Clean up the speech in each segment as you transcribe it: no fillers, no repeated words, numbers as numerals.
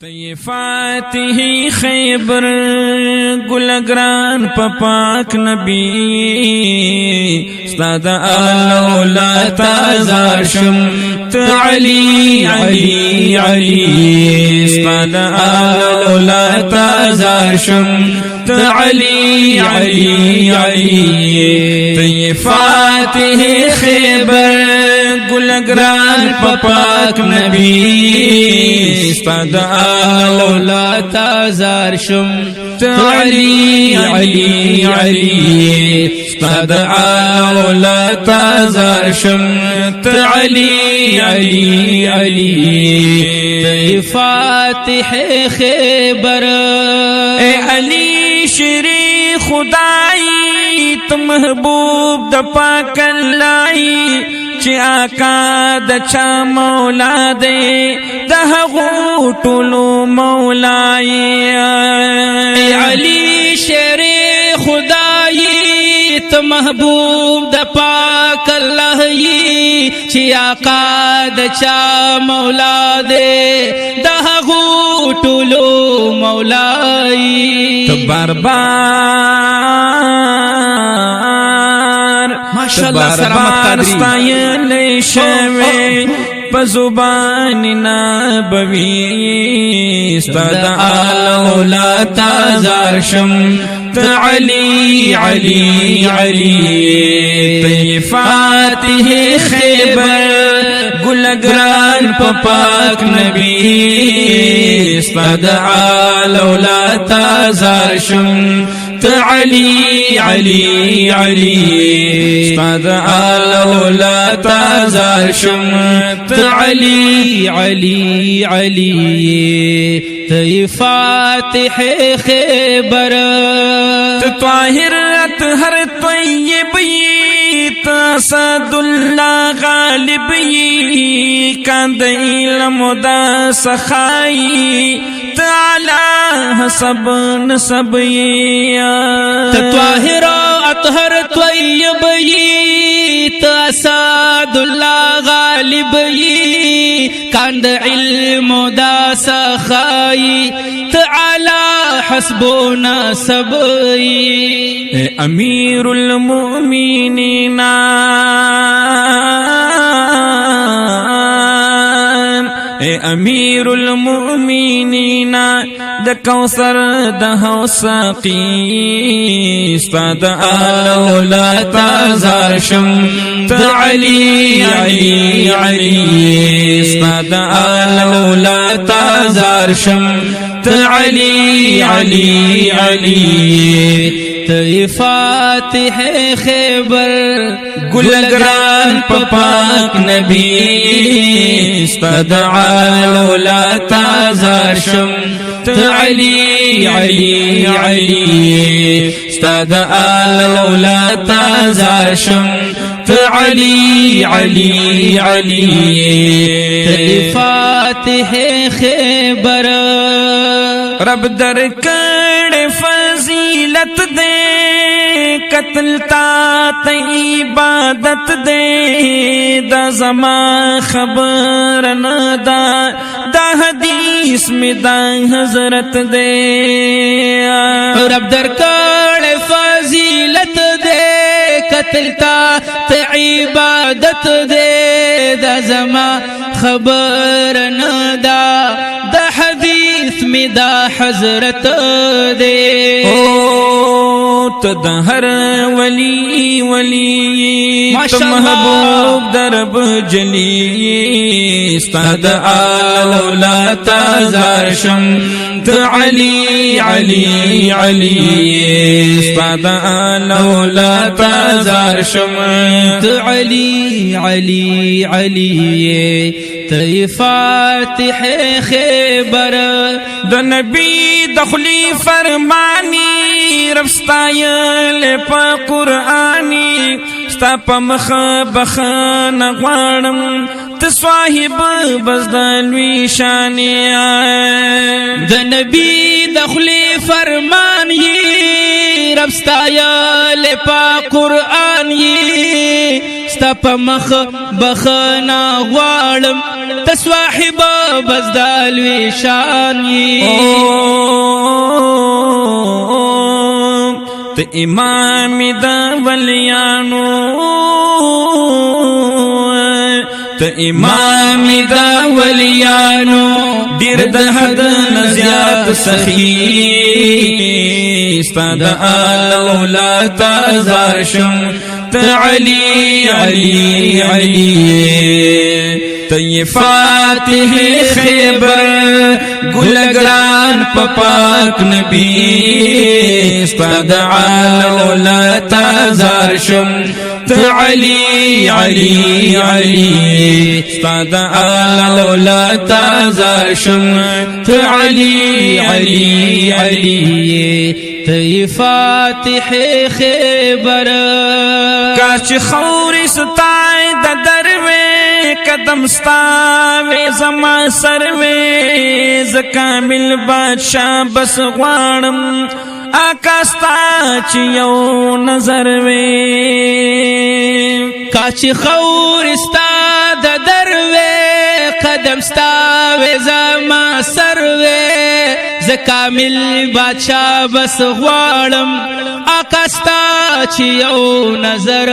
تی فاتح خیبر گلگران پاک نبی استاد آلولا تازار شم تعلی علی علی استاد آلولا تازار شم تعلی علی علی تی فاتح خیبر گلگران پاک نبی استاد آلولا تازار شم تعلی علی علی استاد آلولا تازار شم تعلی علی علی تی فاتح خیبر اے علی شری خدای تو محبوب د پاک اللہ چی آقا د چا مولا دے دہغو ٹولو مولائی علی شیر خدایی تو محبوب د پاک اللہ چی آقا د چا مولا دے دہغو ٹولو مولائی تو ماشاءاللہ سلامت قادری شوی پزبان نبوی استاد آلولا تازار شم تعلی علی علی تی فاتح خیبر گلگران پاک نبی استاد آلولا تازار شم تعلی علی علی استاد آلولا تازار شم تعلی علی علی تی فاتح خیبر طاہر اطہر طیب اسد اللہ غالب کاند علم دا سخائی تعالی حسب نسب طاہر اطہر طیب اسد اللہ غالب کاند علم دا سخائی تعالی حسبنا سبئی امیر المؤمنین اے امیر المؤمنین د کوثر د حوسقی استاد آلولا تازار شم تعلی علی علی استاد آلولا تازار شم تعلی علی علی تی فاتح خیبر گلگران پاک نبی استاد آلولا تازار شم تعلی علی علی استاد آلولا تازار شم تعلی علی علی تی فاتح خیبر رب در کڑ فضیلت دے قتل تا عبادت دے دا زمان خبر ندا دا حدیث میں دا حضرت دے رب در کڑ فضیلت دے قتل تا عبادت دے دا زمان خبر ندا دا حدیث میں دا حضرت دے تو دہر ولی ولی تو محبوب درب جلی استاد آلولا تازار شم تعلی علی علی استاد آلولا تازار شم تعلی علی علی تی فاتح خیبر د نبی دخلی فرمانی رب ستایل پا قرآنی ستا پا مخ بخان غوانم تصواحب بزدلوی شانی د نبی دخلی فرمان یی رب ستایل پا قرآن یی ستا پا مخ بخان غوانم تصواحب بزدال وشانی ته امام دا ولیانو ته امام دا ولیانو ډیر د حد نزیات سخی استاد اولاد زار شم ته علی علی علی ته فاتح خیبر گلگران پاک نبی استاد اولاد زار شم ته علی علی علی استاد اولاد زار شم ته علی علی علی ته فاتح خیبر کاش خوري ستای د دروي قدم ستاوي زما سروي ز کامل بادشاہ بس غواړم آکاستا چې یو نظر وي کاش خوري ستا د دروي قدم ستاوي زما سروي ز کامل بادشاہ بس غواړم آکاستا چې یو نظر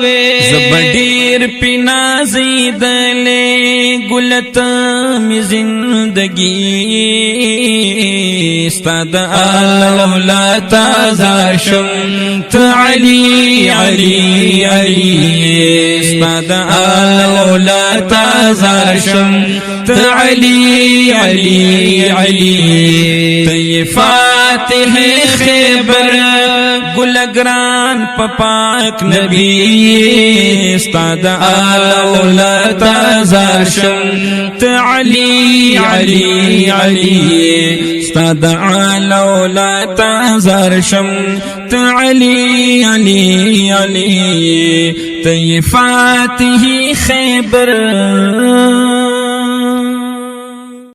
وې زبډیر پینا زیدلې ګلت می زندگی استاد اولاد زار شم ته علی علی علی استاد اولاد زار شم ته علی علی علی ته فاتح خیبر گلگران پاک نبی استاد اولاد زار شم ته علی علی علی استاد اولاد زار شم ته علی علی علی ته فاتح خیبر